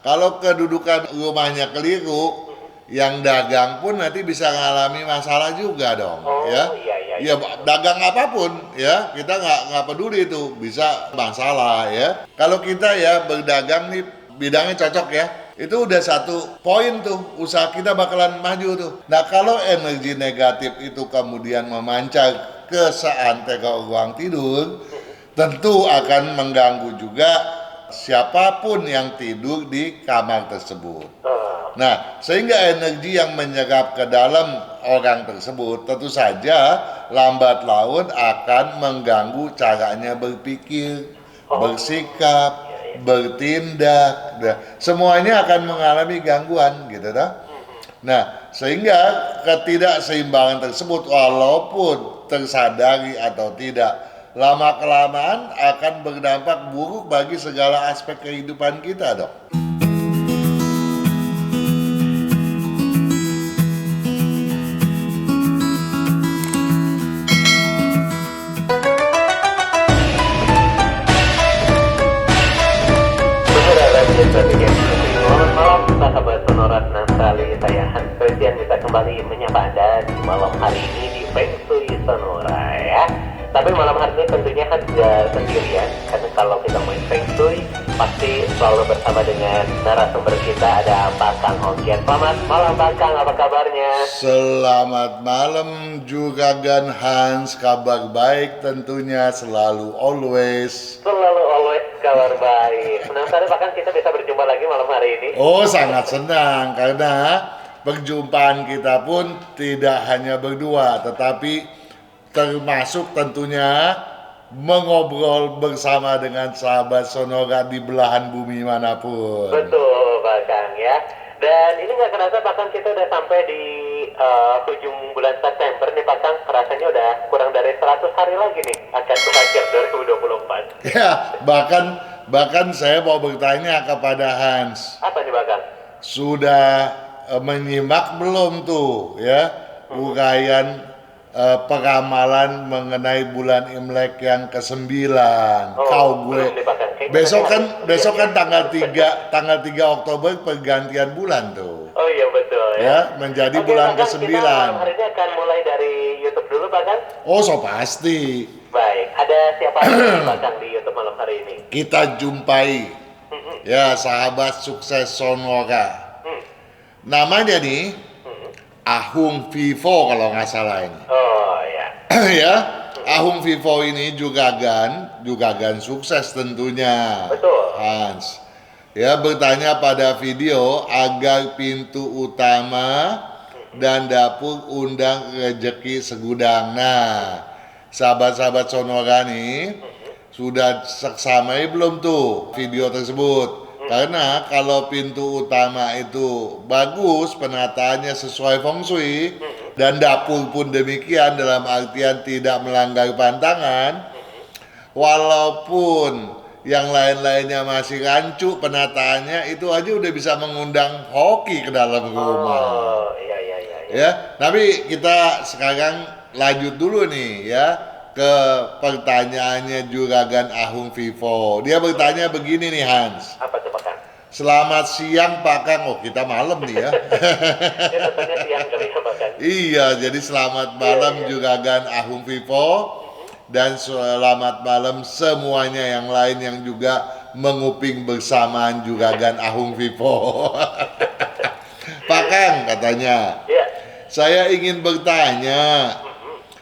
Kalau kedudukan rumahnya keliru, yang dagang pun nanti bisa mengalami masalah juga dong, Oh ya. iya iya. Ya dagang apapun, ya kita nggak peduli itu bisa masalah, ya. Kalau kita ya berdagang nih bidangnya cocok ya, itu udah satu poin tuh, usaha kita bakalan maju tuh. Nah kalau energi negatif itu kemudian memancar ke seantero ruang tidur, tentu akan mengganggu juga siapapun yang tidur di kamar tersebut. Nah, sehingga energi yang menyerap ke dalam orang tersebut tentu saja lambat laun akan mengganggu caranya berpikir, bersikap, bertindak. Nah, semuanya akan mengalami gangguan gitu dah. Nah, sehingga ketidakseimbangan tersebut walaupun tersadari atau tidak, lama-kelamaan akan berdampak buruk bagi segala aspek kehidupan kita dong. Selamat malam sahabat Sonora Senang sekali saya Hans Christian bisa kembali menyapa Anda di malam hari ini di Feng Shui Sonora ya. Tapi malam hari ini tentunya Hans gak sendirian, karena kalau kita main Feng Shui pasti selalu bersama dengan narasumber kita ada Pak Kang Hongkian. Selamat malam Pak Kang, apa kabarnya? Selamat malam juga Gan Hans, kabar baik tentunya selalu always. Selalu always kabar baik. Senang sekali Pak Kang kita bisa berjumpa lagi malam hari ini. Oh sangat senang karena perjumpaan kita pun tidak hanya berdua tetapi termasuk tentunya mengobrol bersama dengan sahabat Sonora di belahan bumi manapun. Betul Pak Kang ya. Dan ini nggak kerasa Pak Kang kita udah sampai di ujung bulan September nih Pak Kang. Rasanya udah kurang dari 100 hari lagi nih akan berakhir 2024. Ya bahkan saya mau bertanya kepada Hans. Apa nih Pak Kang? Sudah menyimak belum tuh ya uraian peramalan mengenai bulan Imlek yang ke-9. Kau gue. Belum nih Pak Kang. Besok kan tanggal 3 Oktober pergantian bulan tuh. Oh iya betul ya. Ya, menjadi Oke, bulan Pak Kang, ke-9. kita malam hari ini akan mulai dari YouTube dulu Pak Kang. Oh, so pasti. Baik, ada siapa aja nih Pak Kang di YouTube malam hari ini? Kita jumpai ya sahabat sukses Sonora. Namanya nih Ahung Vivo kalau nggak salah ini. Oh ya. Ya, Ahung Vivo ini juga gan sukses tentunya. Betul. Hans. Ya, bertanya pada video agar pintu utama dan dapur undang rezeki segudang. Nah, sahabat-sahabat Sonora nih sudah seksamai belum tuh video tersebut? Karena kalau pintu utama itu bagus, penataannya sesuai feng shui, dan dapur pun demikian dalam artian tidak melanggar pantangan, walaupun yang lain-lainnya masih rancu penataannya, itu aja udah bisa mengundang hoki ke dalam rumah. Oh iya. Ya, tapi kita sekarang lanjut dulu nih ya ke pertanyaannya Juragan Ahung Vivo. Dia bertanya begini nih Hans. Apa tuh Pak Kang? Selamat siang Pak Kang. Oh kita malam nih ya. Ya tentunya siang kali ya Pak Kang. Iya, jadi selamat malam Juragan Ahung Vivo dan selamat malam semuanya yang lain yang juga menguping bersamaan Juragan Ahung Vivo. Pak Kang katanya. Iya. Saya ingin bertanya.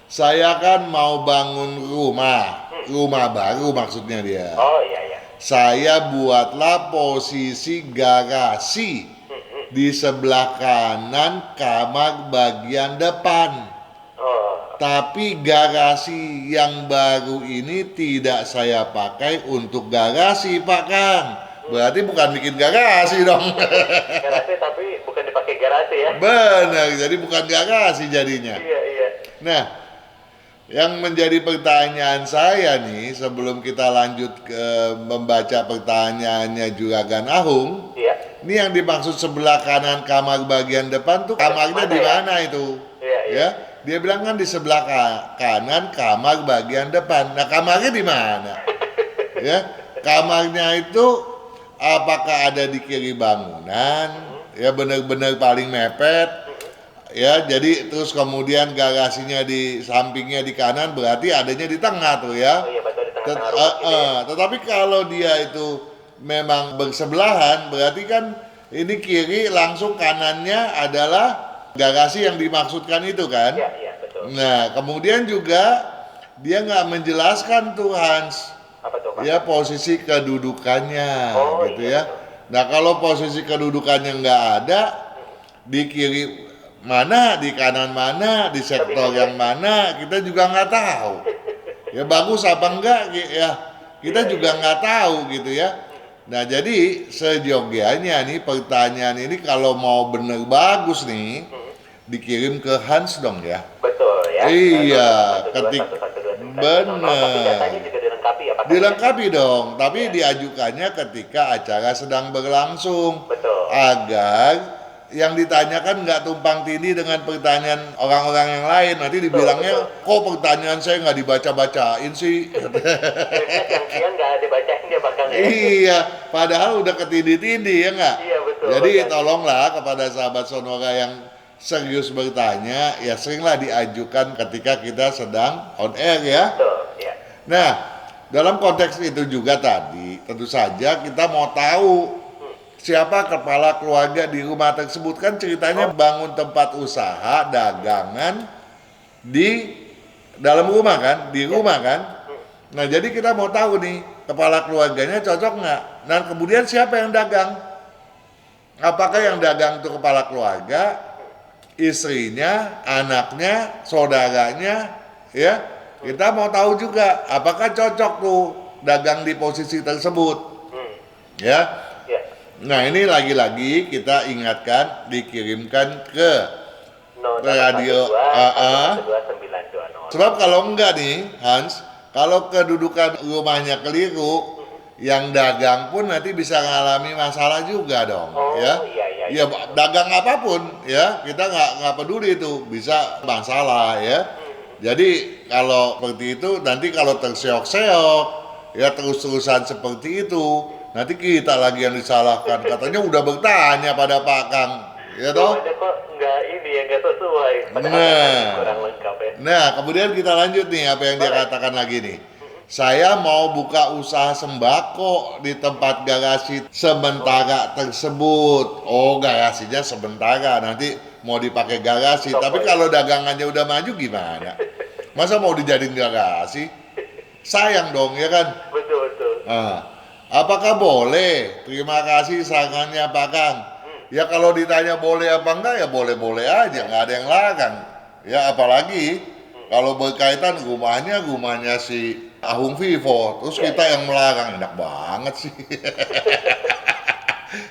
Saya kan mau bangun rumah baru maksudnya dia. Oh iya. Saya buatlah posisi garasi di sebelah kanan kamar bagian depan. Oh. Tapi garasi yang baru ini tidak saya pakai untuk garasi Pak Kang. Berarti bukan bikin garasi dong. Garasi tapi bukan dipakai garasi ya. Benar, jadi bukan garasi jadinya. Iya. Nah, yang menjadi pertanyaan saya nih sebelum kita lanjut ke membaca pertanyaannya Juragan Ahung. Iya. Ini yang dimaksud sebelah kanan kamar bagian depan tuh kamarnya di mana itu? Iya. Ya, dia bilang kan di sebelah kanan kamar bagian depan. Nah, kamarnya di mana? Ya, kamarnya itu apakah ada di kiri bangunan, ya benar-benar paling mepet, ya jadi terus kemudian garasinya di sampingnya di kanan, berarti adanya di tengah tuh ya. Oh iya betul, di tengah-tengah rumah gitu ya. Tetapi kalau dia itu memang bersebelahan, berarti kan ini kiri langsung kanannya adalah garasi yang dimaksudkan itu kan. Iya, iya betul. Nah kemudian juga dia nggak menjelaskan tuh Hans, Apa tuh Pak? ya posisi kedudukannya Oh, gitu iya, ya. betul. Nah kalau posisi kedudukannya nggak ada, di kiri mana, di kanan mana, di sektor yang mana, kita juga nggak tahu. Ya bagus apa enggak, ya kita juga nggak tahu gitu ya. Nah jadi sejogianya nih pertanyaan ini kalau mau bener bagus nih, dikirim ke Hans dong ya. Betul ya. Iya, 012112900. bener. Tapi datanya juga dilengkapi ya Pak? Dilengkapi dong, tapi diajukannya ketika acara sedang berlangsung. Betul. Agar yang ditanyakan nggak tumpang tindih dengan pertanyaan orang-orang yang lain. Nanti dibilangnya, kok pertanyaan saya nggak dibaca-bacain sih? Yang nggak dibacain dia bakal ya. Iya, padahal udah ketindih-tindih ya nggak? Iya betul. Jadi Makanya. tolonglah kepada sahabat Sonora yang serius bertanya, ya seringlah diajukan ketika kita sedang on air ya. Betul ya. Nah, dalam konteks itu juga tadi, tentu saja kita mau tahu siapa kepala keluarga di rumah tersebut. Kan ceritanya bangun tempat usaha, dagangan di dalam rumah kan, di rumah kan. Nah, jadi kita mau tahu nih, kepala keluarganya cocok nggak? Dan kemudian siapa yang dagang? Apakah yang dagang itu kepala keluarga, istrinya, anaknya, saudaranya, ya? Kita mau tahu juga apakah cocok tuh dagang di posisi tersebut, ya. Ya. Nah ini lagi-lagi kita ingatkan dikirimkan ke radio. 081212920. Sebab kalau enggak nih Hans, kalau kedudukan rumahnya keliru, yang dagang pun nanti bisa mengalami masalah juga dong, Oh, ya. iya. Ya dagang apapun, ya kita nggak peduli itu bisa masalah ya. Jadi kalau seperti itu nanti kalau terseok-seok, ya terus-terusan seperti itu, nanti kita lagi yang disalahkan. Katanya udah bertanya pada Pak Kang, ya toh? Ada kok nggak ini ya, nggak sesuai. Padahal Nah. kurang lengkap ya. Nah, kemudian kita lanjut nih apa yang dia katakan lagi nih. Saya mau buka usaha sembako di tempat garasi sementara tersebut. Oh, garasinya sementara, nanti mau dipakai garasi. Tapi kalau dagangannya udah maju gimana? Masa mau dijadiin garasi? Sayang dong, ya kan? Betul. Nah, apakah boleh? Terima kasih sarannya Pak Kang. Ya kalau ditanya boleh apa enggak ya boleh-boleh aja, nggak ada yang larang. Ya apalagi kalau berkaitan rumahnya si Ahung Vivo, terus kita yang melarang, enak banget sih.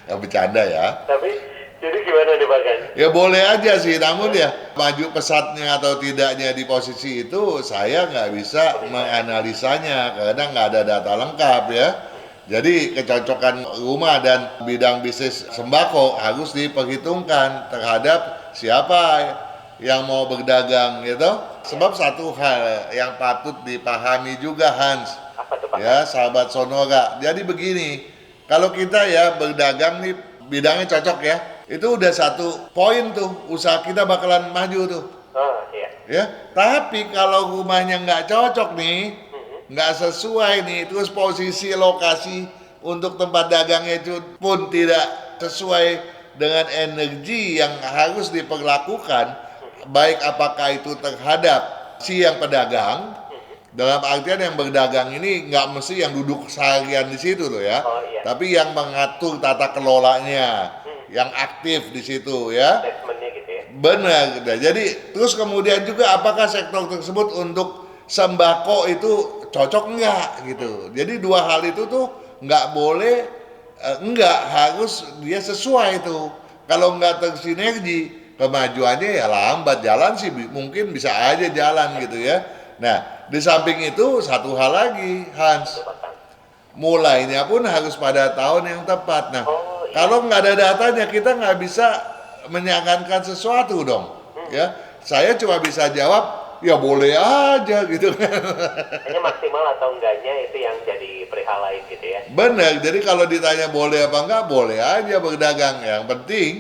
Ya bercanda ya. Tapi jadi gimana nih Pak Kang? Ya boleh aja sih, namun ya maju pesatnya atau tidaknya di posisi itu saya nggak bisa menganalisanya karena nggak ada data lengkap ya. Jadi kecocokan rumah dan bidang bisnis sembako harus diperhitungkan terhadap siapa yang mau berdagang gitu. Sebab satu hal yang patut dipahami juga Hans, Apa tuh Pak? ya sahabat Sonora. Jadi begini, kalau kita ya berdagang nih bidangnya cocok ya, itu udah satu poin tuh, usaha kita bakalan maju tuh. Oh iya. Ya, tapi kalau rumahnya nggak cocok nih, nggak sesuai nih, terus posisi lokasi untuk tempat dagangnya itu pun tidak sesuai dengan energi yang harus diperlakukan, baik apakah itu terhadap si yang pedagang, dalam artian yang berdagang ini nggak mesti yang duduk seharian di situ loh ya, Oh, iya. tapi yang mengatur tata kelolanya, yang aktif di situ ya. Assessment-nya gitu ya. Benar, gitu. Jadi terus kemudian juga apakah sektor tersebut untuk sembako itu cocok enggak gitu. Jadi dua hal itu tuh nggak boleh, enggak harus dia sesuai itu. Kalau nggak tersinergi, kemajuannya ya lambat. Jalan sih mungkin bisa aja jalan gitu ya. Nah di samping itu satu hal lagi Hans, Pak Kang. mulainya pun harus pada tahun yang tepat. Nah, Oh, iya. kalau nggak ada datanya kita nggak bisa menyarankan sesuatu dong. Ya, saya cuma bisa jawab ya boleh aja gitu kan. Hanya maksimal atau enggaknya itu yang jadi perihal lain gitu ya. Benar, jadi kalau ditanya boleh apa enggak, boleh aja berdagang. Yang penting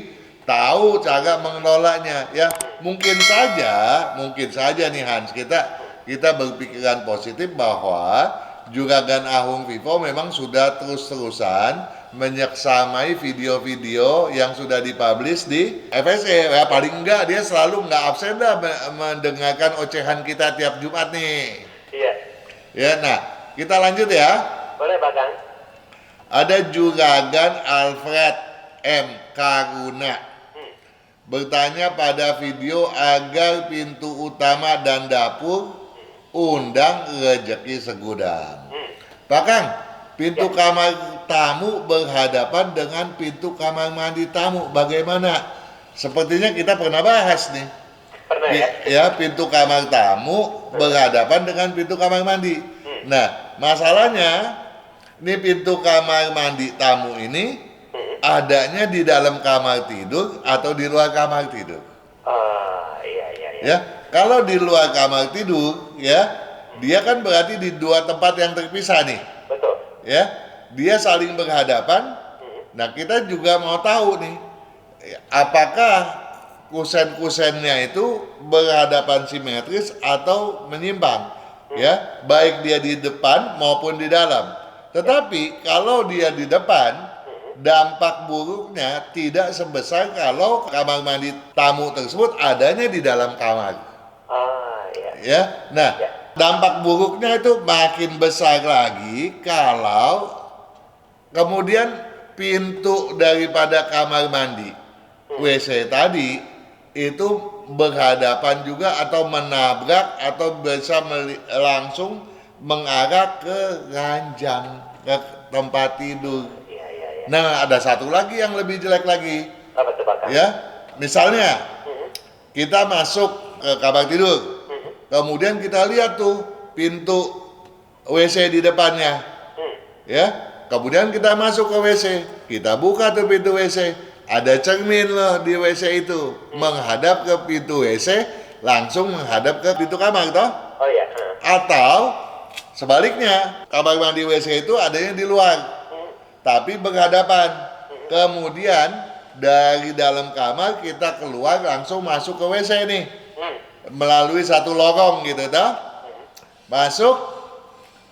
tahu cara mengelolanya ya. Mungkin saja nih Hans, kita berpikiran positif bahwa Juragan Ahung Vivo memang sudah terus-terusan menyeksamai video-video yang sudah dipublish di FSE. Ya paling enggak dia selalu enggak absen dah mendengarkan ocehan kita tiap Jumat nih. Iya. Ya, nah kita lanjut ya. Boleh Pak Kang? Ada Juragan Alfred M. Karuna bertanya pada video agar pintu utama dan dapur undang rezeki segudang. Pak Kang, pintu kamar tamu berhadapan dengan pintu kamar mandi tamu. Bagaimana? Sepertinya kita pernah bahas nih. Pernah ya? Ya, pintu kamar tamu berhadapan dengan pintu kamar mandi. Nah, masalahnya ini pintu kamar mandi tamu ini adanya di dalam kamar tidur atau di luar kamar tidur. Iya. Ya, kalau di luar kamar tidur, ya, dia kan berarti di dua tempat yang terpisah nih. Betul. Ya, dia saling berhadapan. Nah, kita juga mau tahu nih, apakah kusen-kusennya itu berhadapan simetris atau menyimpang, ya, baik dia di depan maupun di dalam. Tetapi kalau dia di depan, dampak buruknya tidak sebesar kalau kamar mandi tamu tersebut adanya di dalam kamar. Iya. Ya, nah, dampak buruknya itu makin besar lagi kalau kemudian pintu daripada kamar mandi WC tadi itu berhadapan juga atau menabrak atau bisa langsung mengarah ke ranjang, ke tempat tidur. Nah, ada satu lagi yang lebih jelek lagi. Apa tuh Pak Kang? Ya, misalnya kita masuk ke kamar tidur, kemudian kita lihat tuh pintu WC di depannya, ya. Kemudian kita masuk ke WC, kita buka tuh pintu WC, ada cermin loh di WC itu, menghadap ke pintu WC, langsung menghadap ke pintu kamar toh? Oh iya. Atau sebaliknya, kamar mandi WC itu adanya di luar, tapi berhadapan. Kemudian dari dalam kamar kita keluar langsung masuk ke WC nih, melalui satu lorong gitu toh. Masuk,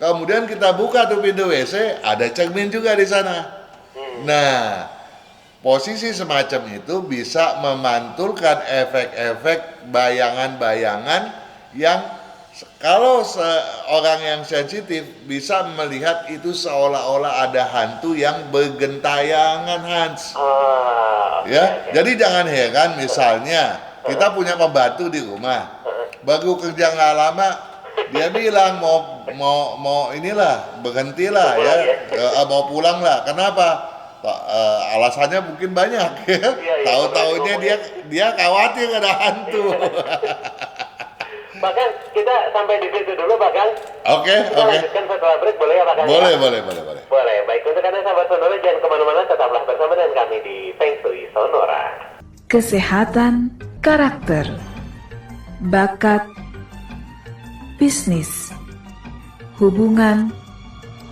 kemudian kita buka tuh pintu WC, ada cermin juga di sana. Nah, posisi semacam itu bisa memantulkan efek-efek bayangan-bayangan yang kalau seorang yang sensitif bisa melihat itu seolah-olah ada hantu yang bergentayangan, Hans. Ya, jadi jangan heran misalnya kita punya pembantu di rumah, baru kerja nggak lama dia bilang mau inilah berhentilah ya, mau pulang lah. Kenapa? Alasannya mungkin banyak ya. Tahu-taunya dia khawatir ada hantu. Bahkan kita sampai di situ dulu Pak Kang. Oke. Lanjutkan setelah break boleh ya Pak Kang? Boleh. Boleh. Baik, untuk Anda sahabat Sonora jangan kemana-mana, tetaplah bersama dengan kami di Feng Shui Sonora. Kesehatan, karakter, bakat, bisnis, hubungan,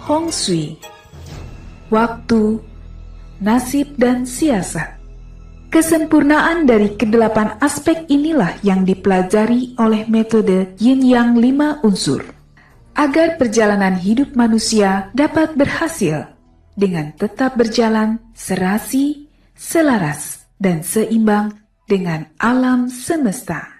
Hong Shui, waktu, nasib dan siasat. Kesempurnaan dari kedelapan aspek inilah yang dipelajari oleh metode Yin Yang 5 unsur, agar perjalanan hidup manusia dapat berhasil dengan tetap berjalan serasi, selaras, dan seimbang dengan alam semesta.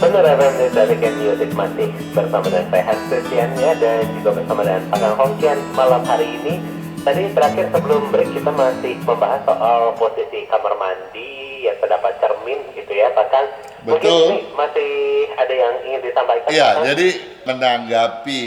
Sonora FM Dalikan Music masih bersama dengan saya Hans Christian ya, dan juga bersama dengan Pak Kang Hong Kian malam hari ini. Tadi terakhir sebelum break kita masih membahas soal posisi kamar mandi yang terdapat cermin gitu ya Pak Kang. Mungkin Betul. masih ada yang ingin disampaikan? Iya, Pak? jadi menanggapi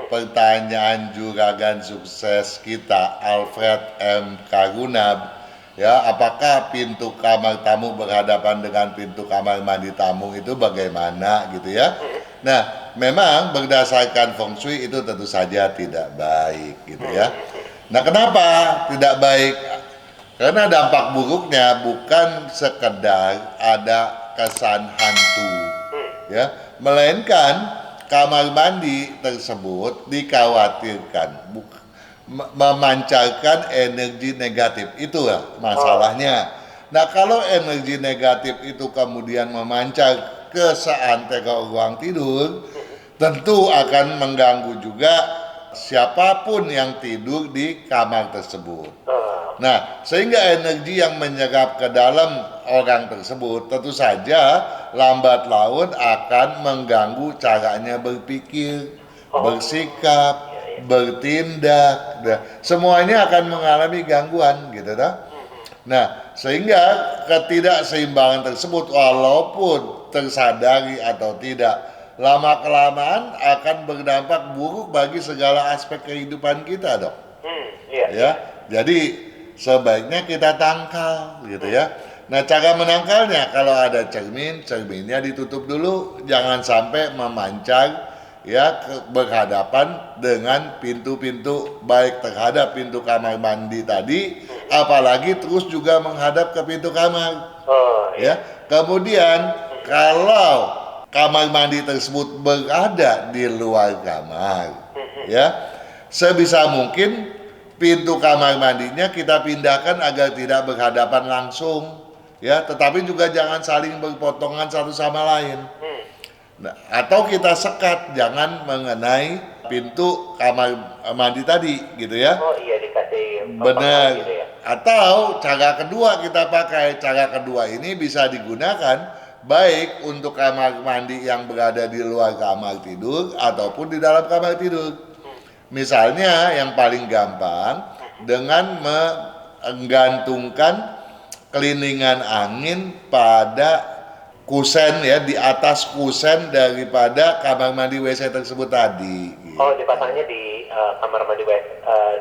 pertanyaan juragan sukses kita Alfred M. Karuna, ya, apakah pintu kamar tamu berhadapan dengan pintu kamar mandi tamu itu bagaimana gitu ya. Nah, memang berdasarkan feng shui itu tentu saja tidak baik gitu ya. Nah, kenapa tidak baik? Karena dampak buruknya bukan sekedar ada kesan hantu ya, melainkan kamar mandi tersebut dikhawatirkan memancarkan energi negatif. Itulah masalahnya. Nah, kalau energi negatif itu kemudian memancar ke seantero ruang tidur, tentu akan mengganggu juga siapapun yang tidur di kamar tersebut. Nah, sehingga energi yang menyerap ke dalam orang tersebut tentu saja lambat laun akan mengganggu caranya berpikir, bersikap, bertindak. Nah, semuanya akan mengalami gangguan gitu dah. Nah, sehingga ketidakseimbangan tersebut walaupun tersadari atau tidak, lama-kelamaan akan berdampak buruk bagi segala aspek kehidupan kita, Dok. Ya, jadi sebaiknya kita tangkal gitu ya. Nah, cara menangkalnya kalau ada cerminnya ditutup dulu, jangan sampai memancar ya berhadapan dengan pintu-pintu, baik terhadap pintu kamar mandi tadi, apalagi terus juga menghadap ke pintu kamar. Ya, kemudian kalau kamar mandi tersebut berada di luar kamar, ya, sebisa mungkin pintu kamar mandinya kita pindahkan agar tidak berhadapan langsung, ya, tetapi juga jangan saling berpotongan satu sama lain. Nah, atau kita sekat, jangan mengenai pintu kamar mandi tadi, gitu ya. Oh iya, dikasih benar gitu ya. Atau cara kedua kita pakai, cara kedua ini bisa digunakan baik untuk kamar mandi yang berada di luar kamar tidur ataupun di dalam kamar tidur. Misalnya yang paling gampang dengan menggantungkan keliningan angin pada kusen ya, di atas kusen daripada kamar mandi WC tersebut tadi. Oh, dipasangnya di kamar mandi,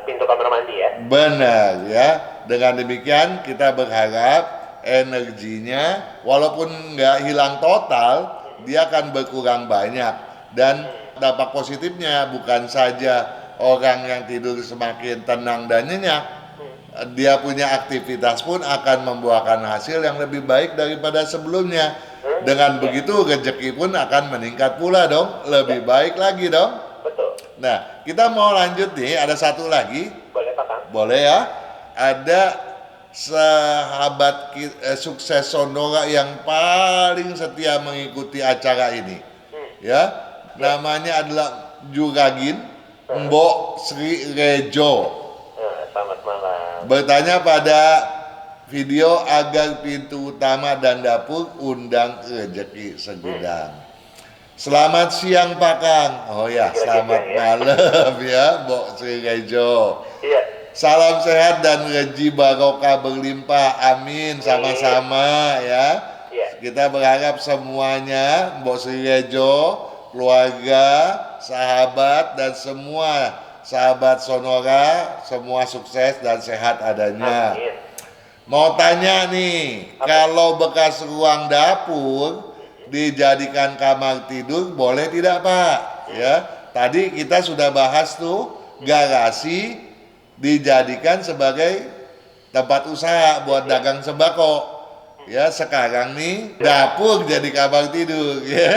pintu kamar mandi ya? Benar ya. Dengan demikian kita berharap energinya walaupun nggak hilang total, dia akan berkurang banyak. Dan dampak positifnya bukan saja orang yang tidur semakin tenang dan nyenyak, dia punya aktivitas pun akan membuahkan hasil yang lebih baik daripada sebelumnya. Dengan begitu rezeki pun akan meningkat pula dong, lebih baik lagi dong. Betul. Nah, kita mau lanjut nih, ada satu lagi. Boleh Pak Kang? Boleh ya. Ada sahabat sukses Sonora yang paling setia mengikuti acara ini. Ya, namanya adalah Juragin Mbok Sri Rejo. Selamat malam. Bertanya pada video agar pintu utama dan dapur undang rezeki segudang. Selamat siang Pak Kang. Oh ya, selamat malam ya Mbok Sri Rejo. Iya. Salam sehat dan rezeki barokah berlimpah. Amin. Sama-sama ya. Iya. Kita berharap semuanya Mbok Sri Rejo, keluarga, sahabat dan semua sahabat Sonora semua sukses dan sehat adanya. Amin. Mau tanya nih, kalau bekas ruang dapur dijadikan kamar tidur boleh tidak Pak? Ya, tadi kita sudah bahas tuh garasi dijadikan sebagai tempat usaha buat dagang sembako. Ya, sekarang nih dapur jadi kamar tidur ya.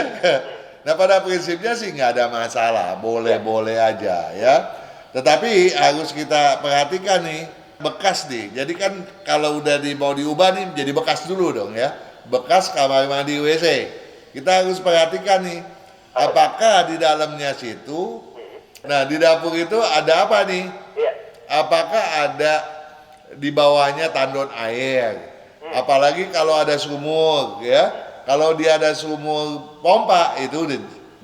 Nah, pada prinsipnya sih nggak ada masalah, boleh-boleh aja ya. Tetapi harus kita perhatikan nih, bekas nih. Jadi kan kalau udah mau diubah nih jadi bekas dulu dong ya. Bekas kamar mandi WC. Kita harus perhatikan nih, apakah di dalamnya situ, nah di dapur itu ada apa nih? Apakah ada di bawahnya tandon air? Apalagi kalau ada sumur ya. Kalau dia ada sumur pompa itu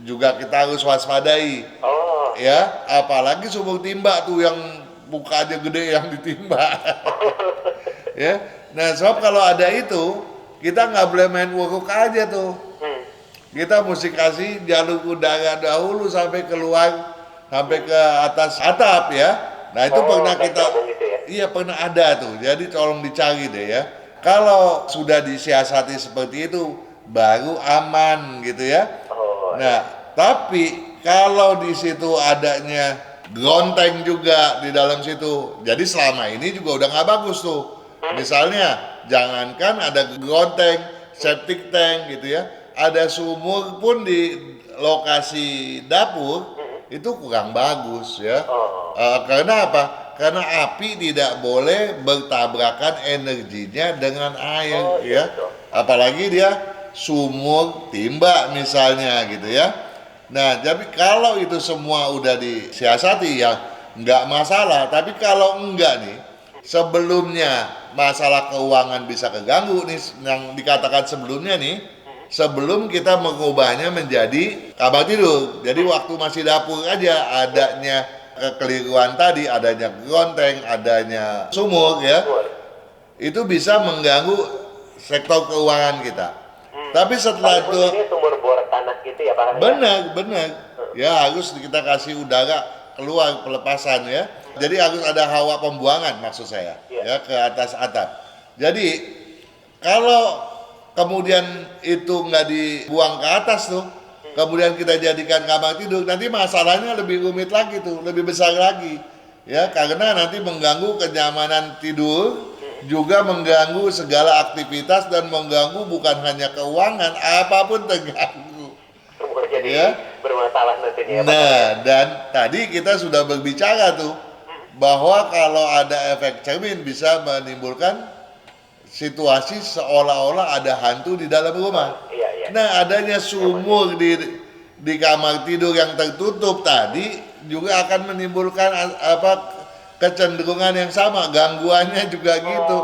juga kita harus waspadai. Oh. Ya, apalagi sumur timba tuh yang mukanya gede yang ditimba. Ya. Nah, sebab kalau ada itu, kita nggak boleh main wuruk aja tuh. Kita mesti kasih jalur udara dahulu sampai keluar, sampai ke atas atap ya. Nah, itu pernah kita gitu ya? iya pernah ada tuh. Jadi tolong dicari deh ya. Kalau sudah disiasati seperti itu baru aman gitu ya. Oh. Nah, Tapi kalau di situ adanya gronteng juga di dalam situ, jadi selama ini juga udah nggak bagus tuh. Misalnya, jangankan ada gronteng, septic tank gitu ya, ada sumur pun di lokasi dapur itu kurang bagus ya. Karena apa? Karena api tidak boleh bertabrakan energinya dengan air ya. Apalagi dia sumur timba misalnya gitu ya. Nah, jadi kalau itu semua udah disiasati ya nggak masalah. Tapi kalau enggak nih, sebelumnya masalah keuangan bisa keganggu nih yang dikatakan sebelumnya nih, sebelum kita mengubahnya menjadi kamar tidur. Jadi waktu masih dapur aja adanya kekeliruan tadi, adanya gronteng, adanya sumur ya, itu bisa mengganggu sektor keuangan kita. Tapi setelah itu ini sumur bor tanah gitu ya Pak? benar ya harus kita kasih udara keluar pelepasan ya. Jadi harus ada hawa pembuangan maksud saya ya ke atas atap. Jadi kalau kemudian itu nggak dibuang ke atas tuh, kemudian kita jadikan kamar tidur, nanti masalahnya lebih rumit lagi tuh, lebih besar lagi ya, karena nanti mengganggu kenyamanan tidur, juga mengganggu segala aktivitas dan mengganggu bukan hanya keuangan, apapun terganggu. Jadi Ya. bermasalah nantinya. Nah, dan tadi kita sudah berbicara tuh bahwa kalau ada efek cermin bisa menimbulkan situasi seolah-olah ada hantu di dalam rumah. Iya. Nah, adanya sumur di kamar tidur yang tertutup tadi juga akan menimbulkan kecenderungan yang sama, gangguannya juga gitu.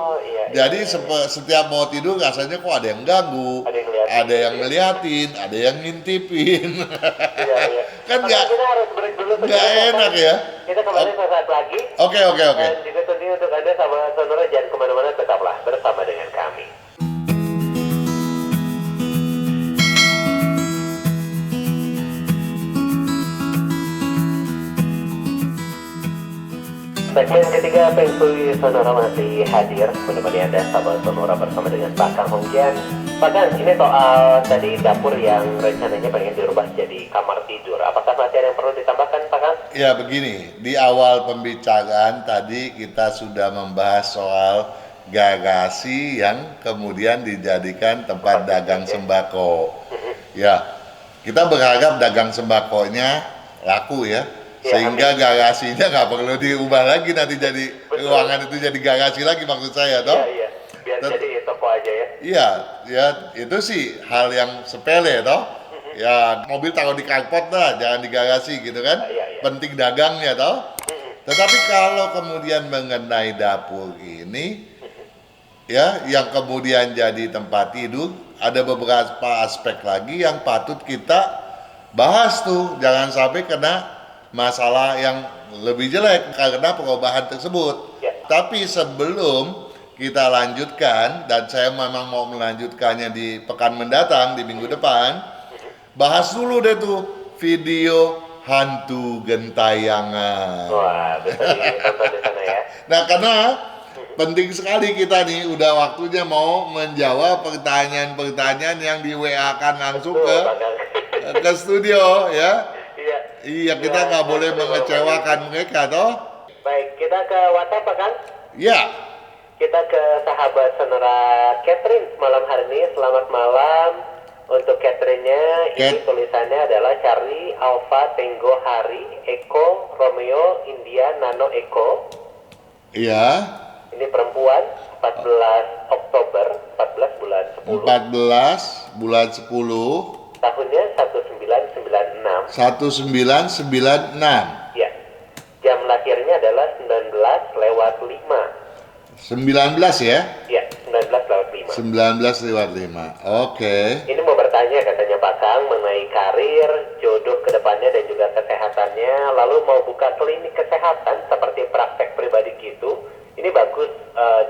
Jadi setiap mau tidur rasanya kok ada yang ganggu, ada yang ngeliatin, ada yang ngintipin. Iya. Kan Kita harus break dulu. nggak enak ya. Kita kembali sesaat lagi. Oke. Dan juga tentunya untuk Anda sahabat Sonora jangan kemana-mana, tetaplah bersama dengan kami. Segmen ketiga Feng Shui Sonora masih hadir menemani Anda sahabat Sonora bersama dengan Pak Kang Hongkian. Pak Kang, ini soal tadi dapur yang rencananya pengen dirubah jadi kamar tidur. Apakah masih ada yang perlu ditambahkan Pak Kang? Ya begini, di awal pembicaraan tadi kita sudah membahas soal garasi yang kemudian dijadikan tempat dagang sembako. Ya, kita berharap dagang sembakonya laku ya. Sehingga garasinya nggak perlu diubah lagi nanti jadi ruangan itu jadi garasi lagi maksud saya toh. Iya. Biar jadi toko aja ya. Iya, ya itu sih hal yang sepele toh. Ya mobil taruh di carport lah, jangan di garasi gitu kan. Iya. Penting dagangnya toh. Tetapi kalau kemudian mengenai dapur ini ya yang kemudian jadi tempat tidur, ada beberapa aspek lagi yang patut kita bahas tuh. Jangan sampai kena masalah yang lebih jelek karena perubahan tersebut. Tapi sebelum kita lanjutkan, dan saya memang mau melanjutkannya di pekan mendatang, di minggu depan, bahas dulu deh tuh video hantu gentayangan. Wah, betul ditonton di sana ya. Nah, karena penting sekali kita nih udah waktunya mau menjawab pertanyaan-pertanyaan yang di WA-kan langsung ke studio ya. Iya, kita nggak boleh mengecewakan mereka, toh. Baik, kita ke WhatsApp, kan? Ya. Kita ke sahabat Sonora Catherine malam hari ini. Selamat malam untuk Catherine-nya. Ini tulisannya adalah Charlie Alpha Tango Hari Eko Romeo India Nano Eko. Iya. Ini perempuan, 14 Oktober, 14 bulan 10. 14 bulan 10. Tahunnya 1996. 1996. Ya. Jam lahirnya adalah 19:05. 19 ya? Ya, 19:05. 19:05. Oke. Ini mau bertanya katanya Pak Kang mengenai karir, jodoh kedepannya dan juga kesehatannya. Lalu mau buka klinik kesehatan seperti praktek pribadi gitu. Ini bagus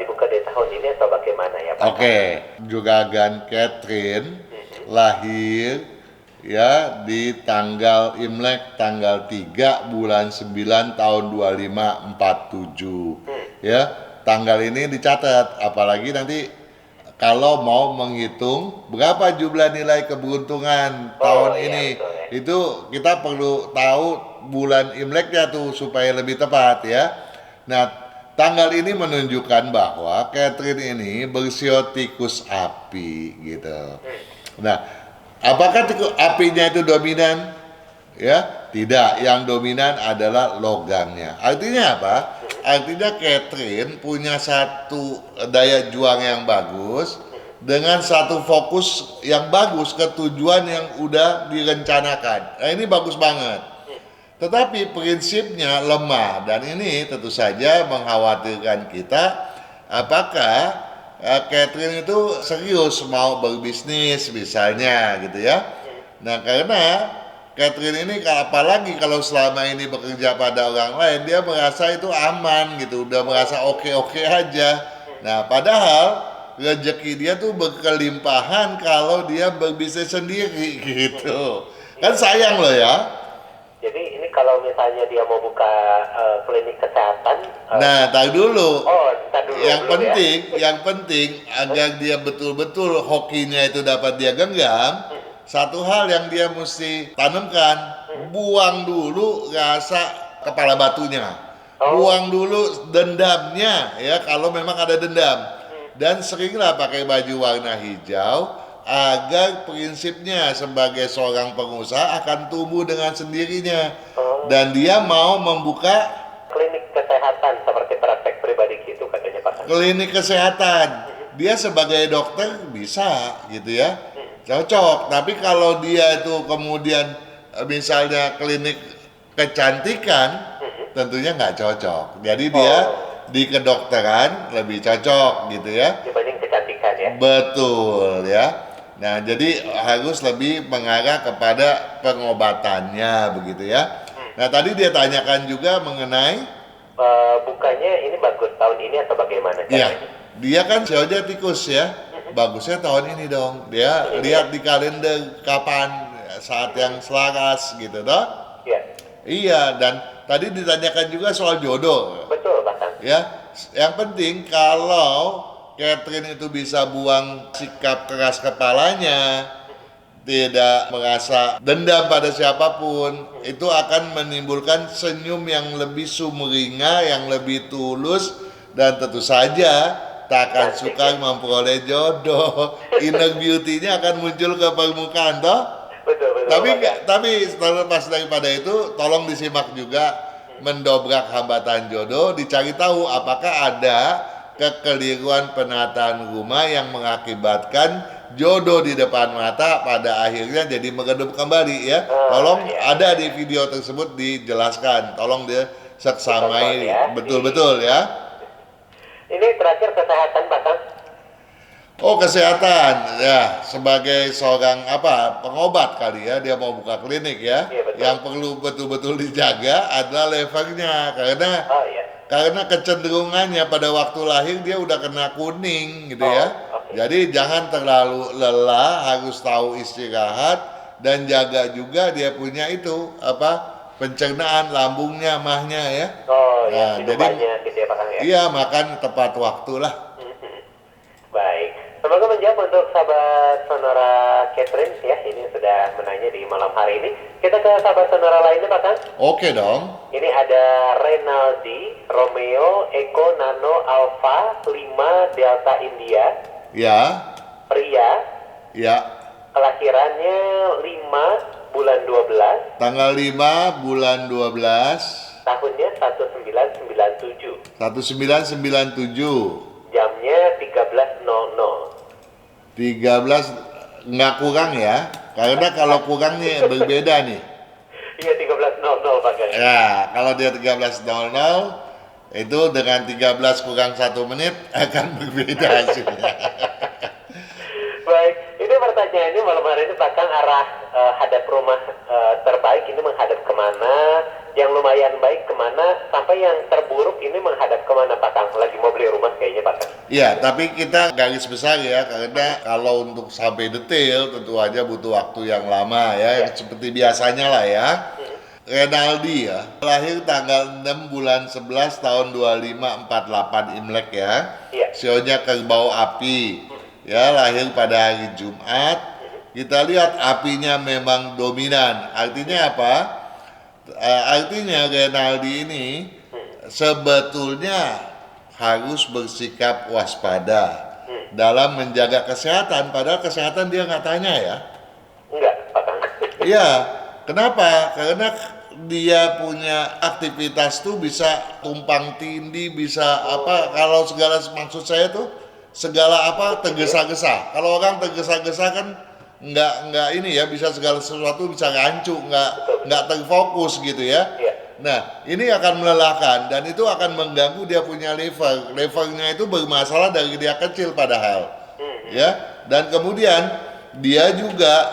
dibuka di tahun ini atau bagaimana ya Pak? Oke. Juragan Catherine lahir ya di tanggal Imlek tanggal 3 bulan 9 tahun 2547. Ya, tanggal ini dicatat, apalagi nanti kalau mau menghitung berapa jumlah nilai keberuntungan tahun ini. Betul, ya. Itu kita perlu tahu bulan Imleknya tuh supaya lebih tepat ya. Nah, tanggal ini menunjukkan bahwa Catherine ini bersio tikus api gitu. Nah, apakah tikus apinya itu dominan? Ya, tidak. Yang dominan adalah logamnya. Artinya apa? Artinya Catherine punya satu daya juang yang bagus dengan satu fokus yang bagus ke tujuan yang udah direncanakan. Nah, ini bagus banget. Tetapi prinsipnya lemah dan ini tentu saja mengkhawatirkan kita apakah Catherine itu serius mau berbisnis misalnya gitu ya. Nah, karena Catherine ini apalagi kalau selama ini bekerja pada orang lain, dia merasa itu aman gitu, udah merasa oke-oke aja. Nah, padahal rezeki dia tuh berkelimpahan kalau dia berbisnis sendiri gitu. Kan sayang loh ya. Jadi ini kalau misalnya dia mau buka klinik kesehatan. Nah, tar dulu. Ntar dulu. Yang penting agar dia betul-betul hokinya itu dapat dia genggam. Satu hal yang dia mesti tanamkan, buang dulu rasa kepala batunya, buang dulu dendamnya ya kalau memang ada dendam, dan seringlah pakai baju warna hijau agar prinsipnya sebagai seorang pengusaha akan tumbuh dengan sendirinya dan dia mau membuka klinik kesehatan seperti praktek pribadi gitu katanya Pak. Klinik kesehatan, dia sebagai dokter bisa gitu ya. Cocok, tapi kalau dia itu kemudian misalnya klinik kecantikan, tentunya nggak cocok. Jadi dia di kedokteran lebih cocok gitu ya. Dibanding kecantikan ya. Betul ya. Nah, jadi harus lebih mengarah kepada pengobatannya begitu ya. Nah, tadi dia tanyakan juga mengenai Bukannya ini bagus tahun ini atau bagaimana? Iya, dia kan sionya tikus ya. Bagusnya tahun ini dong. Dia lihat di kalender kapan saat yang selaras gitu toh. Iya. Iya, dan tadi ditanyakan juga soal jodoh. Betul, Pak. Ya, yang penting kalau Catherine itu bisa buang sikap keras kepalanya, tidak merasa dendam pada siapapun, itu akan menimbulkan senyum yang lebih sumringah, yang lebih tulus, dan tentu saja tak akan suka memperoleh jodoh. Inner beauty-nya akan muncul ke permukaan toh. Betul. Tapi terlepas daripada itu, tolong disimak juga mendobrak hambatan jodoh, dicari tahu apakah ada kekeliruan penataan rumah yang mengakibatkan jodoh di depan mata pada akhirnya jadi meredup kembali ya. Tolong ada di video tersebut dijelaskan. Tolong dia seksamai betul-betul ya. Ini terakhir kesehatan Pak Kang. Oh, kesehatan ya, sebagai seorang pengobat kali ya, dia mau buka klinik ya. Iya, betul. Yang perlu betul-betul dijaga adalah levernya karena kecenderungannya pada waktu lahir dia udah kena kuning gitu ya. Jadi jangan terlalu lelah, harus tahu istirahat dan jaga juga dia punya itu pencernaan lambungnya, mahnya ya. Nah, jadi banyak gitu ya Pak Kang ya. Iya, makan tepat waktu lah. Baik. Semoga menjawab untuk sahabat Sonora Catherine ya. Ini sudah menanya di malam hari ini. Kita ke sahabat Sonora lainnya Pak Kang. Oke dong. Ini ada Renaldi, Romeo, Eko, Nano, Alpha, 5, Delta India. Ya. Pria. Ya. Kelahirannya 5 bulan 12. Tanggal 5 bulan 12. Tahunnya 1997. 1997. Jamnya 13.00. 13 nggak kurang ya, karena kalau kurangnya berbeda nih. Iya 13.00 Pak Kang. Ya, kalau dia 13.00 itu dengan 13 kurang 1 menit akan berbeda hasilnya. Baik, ini pertanyaannya malam hari ini Pak Kang, arah hadap rumah terbaik ini menghadap kemana? Yang lumayan baik kemana? Sampai yang terburuk ini menghadap kemana Pak Kang? Lagi mau beli rumah kayaknya Pak Kang. Iya, tapi kita garis besar ya, karena kalau untuk sampai detail tentu aja butuh waktu yang lama ya, seperti biasanya lah ya. Renaldi ya, lahir tanggal 6 bulan 11 tahun 2548 Imlek ya. Iya. Sionya kerbau api. Ya, lahir pada hari Jumat kita lihat apinya memang dominan. Artinya apa? Artinya Renaldi ini sebetulnya harus bersikap waspada dalam menjaga kesehatan. Padahal kesehatan dia nggak tanya ya. Enggak, Pak Kang. Iya, kenapa? Karena dia punya aktivitas tuh bisa tumpang tindih, bisa apa? Kalau segala, maksud saya tuh segala apa tergesa-gesa. Kalau orang tergesa-gesa kan nggak ini ya, bisa segala sesuatu bisa rancu, nggak terfokus gitu ya. Iya. Nah, ini akan melelahkan dan itu akan mengganggu dia punya liver. Livernya itu bermasalah dari dia kecil padahal, ya. Dan kemudian dia juga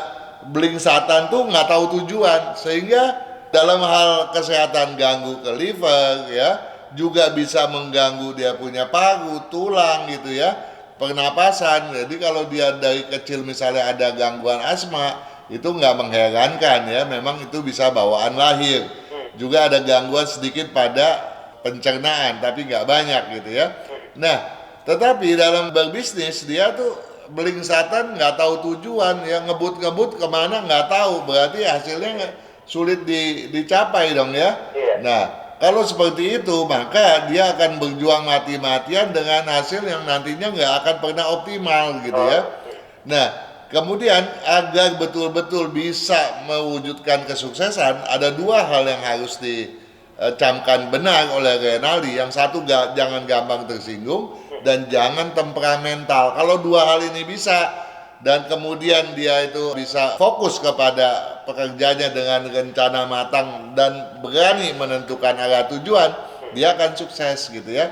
belingsatan tuh nggak tahu tujuan, sehingga dalam hal kesehatan ganggu ke liver, ya, juga bisa mengganggu dia punya paru, tulang gitu ya, pernapasan. Jadi kalau dia dari kecil misalnya ada gangguan asma, itu nggak mengherankan ya, memang itu bisa bawaan lahir. Juga ada gangguan sedikit pada pencernaan, tapi nggak banyak gitu ya. Nah, tetapi dalam berbisnis dia tuh belingsatan, nggak tahu tujuan, ya ngebut-ngebut kemana nggak tahu, berarti hasilnya sulit dicapai dong ya. Nah, kalau seperti itu maka dia akan berjuang mati-matian dengan hasil yang nantinya nggak akan pernah optimal gitu ya. Nah, kemudian agar betul-betul bisa mewujudkan kesuksesan, ada dua hal yang harus dicamkan benar oleh Renaldi. Yang satu, jangan gampang tersinggung dan jangan temperamental. Kalau dua hal ini bisa dan kemudian dia itu bisa fokus kepada pekerjaannya dengan rencana matang dan berani menentukan arah tujuan, dia akan sukses gitu ya.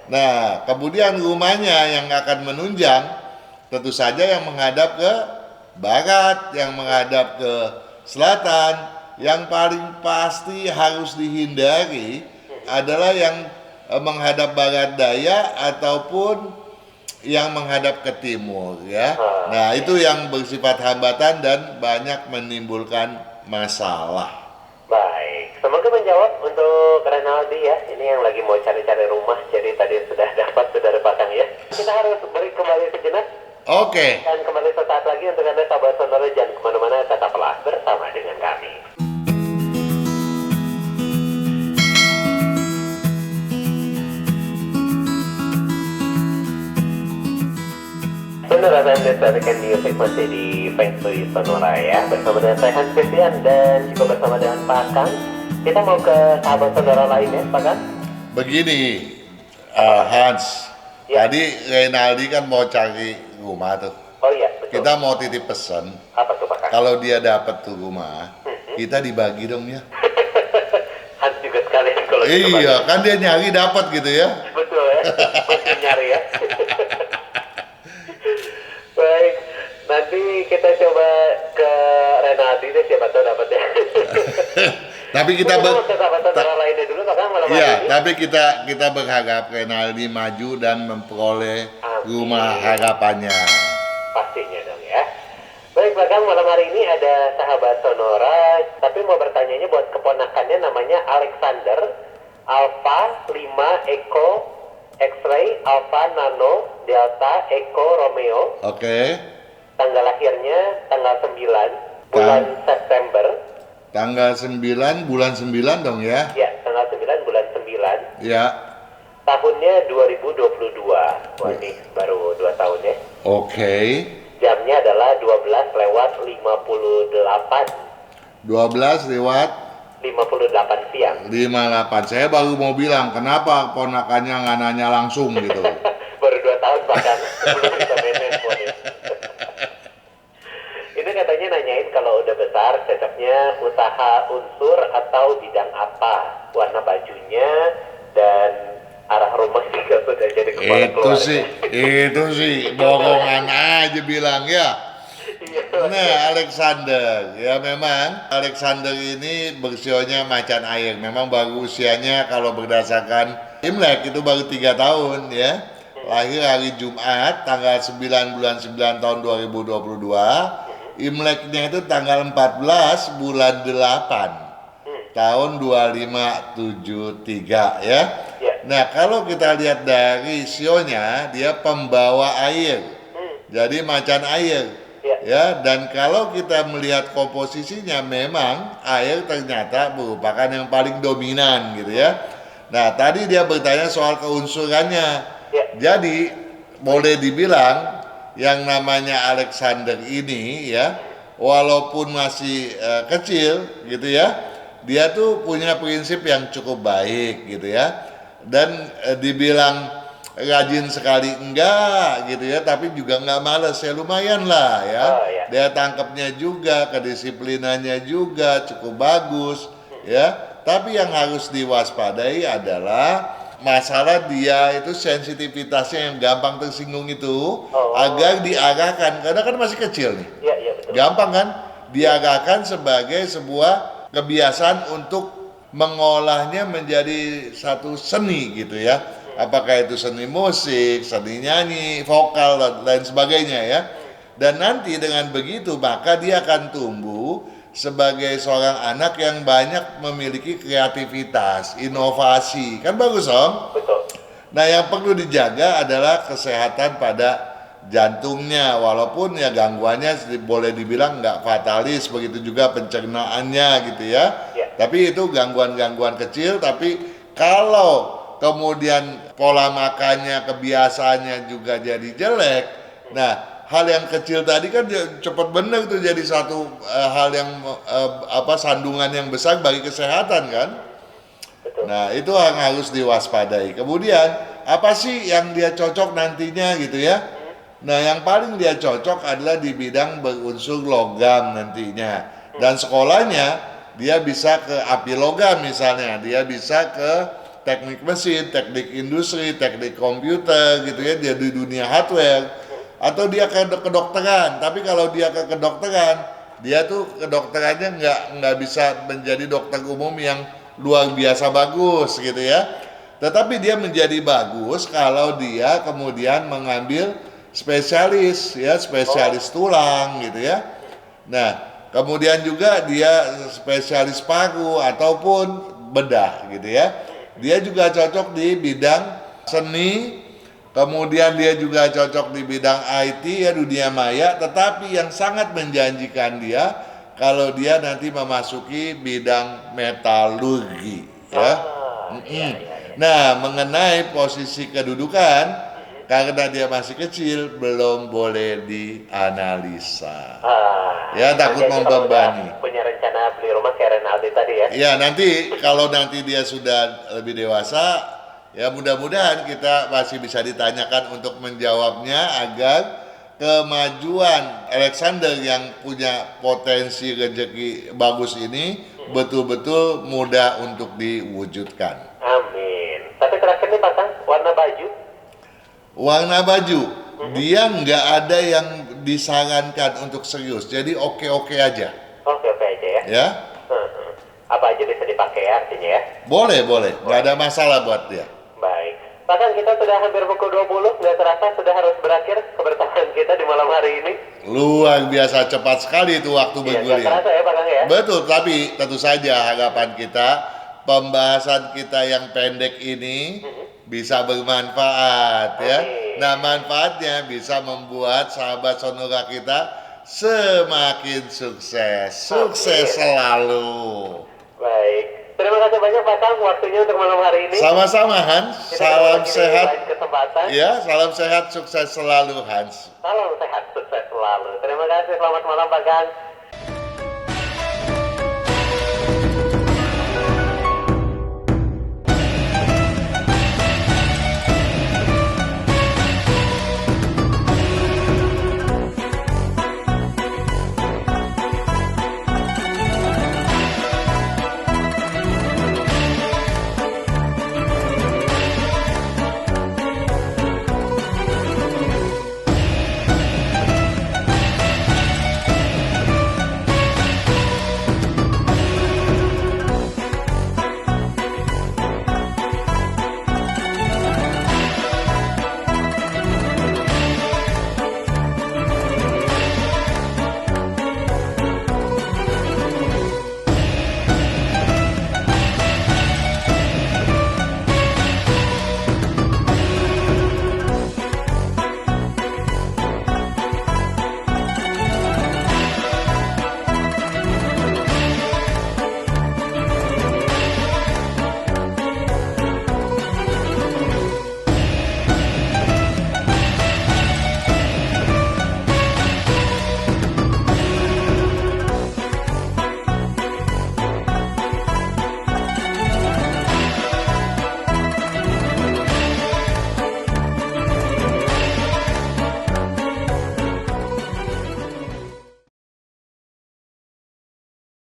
Nah, kemudian rumahnya yang akan menunjang tentu saja yang menghadap ke barat, yang menghadap ke selatan. Yang paling pasti harus dihindari adalah yang menghadap barat daya ataupun yang menghadap ke timur ya. Nah, itu yang bersifat hambatan dan banyak menimbulkan masalah. Baik, semoga menjawab untuk Renaldi ya. Ini yang lagi mau cari-cari rumah, jadi tadi sudah dapat, sudah Kang ya. Kita harus beri kembali sejenak. Oke. Dan kembali sesaat lagi untuk Anda sahabat sonora, jangan kemana-mana, tetaplah bersama dengan kami. Benar, Anda saksikan music masih di Feng Shui Sonora ya, bersama dengan saya Hans Christian dan juga bersama dengan Pak Kang. Kita mau ke sahabat sonora lainnya, Pak Kang. Begini, Hans. Ya. Tadi Renaldi kan mau cari rumah tuh. Oh iya, betul. Kita mau titip pesan. Apa tuh Pak Kang? Kalau dia dapat tuh rumah, kita dibagi dong ya. Hans juga sekalian kalau gitu, Pak. Iya, kan dia nyari dapat gitu ya. Betul ya, masih nyari ya. Baik, nanti kita coba ke Renaldi deh, siapa tahu dapat ya. Tapi kita mau ke sahabat-sahabat lainnya dulu Pak Kang malam hari iya, ini. tapi kita berharap Renaldi maju dan memperoleh rumah harapannya. Pastinya dong ya. Baik Pak Kang, malam hari ini ada sahabat sonora, tapi mau bertanyanya buat keponakannya namanya Alexander, Alpha 5 Echo X-ray Alpha Nano Delta Echo Romeo. Oke. Tanggal lahirnya tanggal 9 bulan September. Tanggal 9 bulan 9 dong ya? Ya, tanggal 9 bulan 9. Ya. Tahunnya 2022. Wah, ini baru 2 tahun ya. Oke. Jamnya adalah 12:58. 12 lewat 58 siang. 58. Saya baru mau bilang, kenapa ponakannya nggak nanya langsung gitu. Baru 2 tahun bahkan belum bisa manage pokoknya. Ini katanya nanyain kalau udah besar cocoknya usaha unsur atau bidang apa, warna bajunya dan arah rumah juga sudah jadi kepala keluarga. Itu sih bohongan aja bilang ya. Nah, Alexander, ya memang Alexander ini bersionya macan air. Memang baru usianya kalau berdasarkan Imlek itu baru 3 tahun ya. Lahir hari Jumat tanggal 9 bulan 9 tahun 2022. Imleknya itu tanggal 14 bulan 8 tahun 2573 ya. Nah, kalau kita lihat dari sionya, dia pembawa air. Jadi macan air. Ya, dan kalau kita melihat komposisinya memang air ternyata merupakan yang paling dominan gitu ya. Nah, tadi dia bertanya soal keunsurannya. Ya. Jadi boleh dibilang yang namanya Alexander ini ya, walaupun masih kecil gitu ya, dia tuh punya prinsip yang cukup baik gitu ya. Dan dibilang rajin sekali enggak gitu ya, tapi juga enggak males ya, lumayan lah ya. Oh, ya. Dia tangkapnya juga, kedisiplinannya juga cukup bagus ya. Tapi yang harus diwaspadai adalah masalah dia itu sensitivitasnya yang gampang tersinggung itu, agar diarahkan karena kan masih kecil nih. Iya, iya betul. Gampang kan diarahkan sebagai sebuah kebiasaan untuk mengolahnya menjadi satu seni gitu ya. Apakah itu seni musik, seni nyanyi, vokal dan lain sebagainya ya. Dan nanti dengan begitu maka dia akan tumbuh sebagai seorang anak yang banyak memiliki kreativitas, inovasi. Kan bagus Om? Betul. Nah yang perlu dijaga adalah kesehatan pada jantungnya, walaupun ya gangguannya boleh dibilang nggak fatalis, begitu juga pencernaannya gitu ya. Ya. Tapi itu gangguan-gangguan kecil, tapi kalau kemudian pola makannya, kebiasaannya juga jadi jelek, nah hal yang kecil tadi kan cepat benar tuh jadi satu hal yang sandungan yang besar bagi kesehatan kan. Betul. Nah itu yang harus diwaspadai. Kemudian apa sih yang dia cocok nantinya gitu ya? Nah yang paling dia cocok adalah di bidang berunsur logam nantinya. Dan sekolahnya dia bisa ke api logam misalnya, dia bisa ke teknik mesin, teknik industri, teknik komputer gitu ya, dia di dunia hardware. Atau dia ke kedokteran, tapi kalau dia ke kedokteran, dia tuh kedokterannya nggak bisa menjadi dokter umum yang luar biasa bagus gitu ya. Tetapi dia menjadi bagus kalau dia kemudian mengambil spesialis ya, spesialis tulang gitu ya. Nah, kemudian juga dia spesialis paru ataupun bedah gitu ya. Dia juga cocok di bidang seni, kemudian dia juga cocok di bidang IT ya, dunia maya, tetapi yang sangat menjanjikan dia kalau dia nanti memasuki bidang metalurgi ya. Nah, mengenai posisi kedudukan, karena dia masih kecil belum boleh dianalisa. Ya takut membebani. Punya rencana beli rumah kayak Renaldi tadi ya? Ya nanti kalau nanti dia sudah lebih dewasa, ya mudah-mudahan kita masih bisa ditanyakan untuk menjawabnya agar kemajuan Alexander yang punya potensi rezeki bagus ini betul-betul mudah untuk diwujudkan. Amin. Tapi terakhir nih Pak Kang, warna baju? Warna baju, dia nggak ada yang disarankan untuk serius, jadi oke-oke aja. Oke-oke aja ya? Ya, Apa aja bisa dipakai ya artinya ya? boleh, nggak ada masalah buat dia. Baik. Pak Kang, kita sudah hampir pukul 20, nggak terasa sudah harus berakhir kebersamaan kita di malam hari ini. Luar biasa cepat sekali itu waktu Iya, nggak bergulir. terasa ya Pak Kang ya? Betul, tapi tentu saja harapan kita, pembahasan kita yang pendek ini bisa bermanfaat ya. Nah manfaatnya bisa membuat sahabat Sonora kita semakin sukses. Sukses selalu. Baik. Terima kasih banyak Pak Kang waktunya untuk malam hari ini. Sama-sama Hans, Kita salam ketemu lagi di sehat. lain kesempatan. Ya, salam sehat, sukses selalu Hans. Salam sehat, sukses selalu. Terima kasih, selamat malam Pak Kang.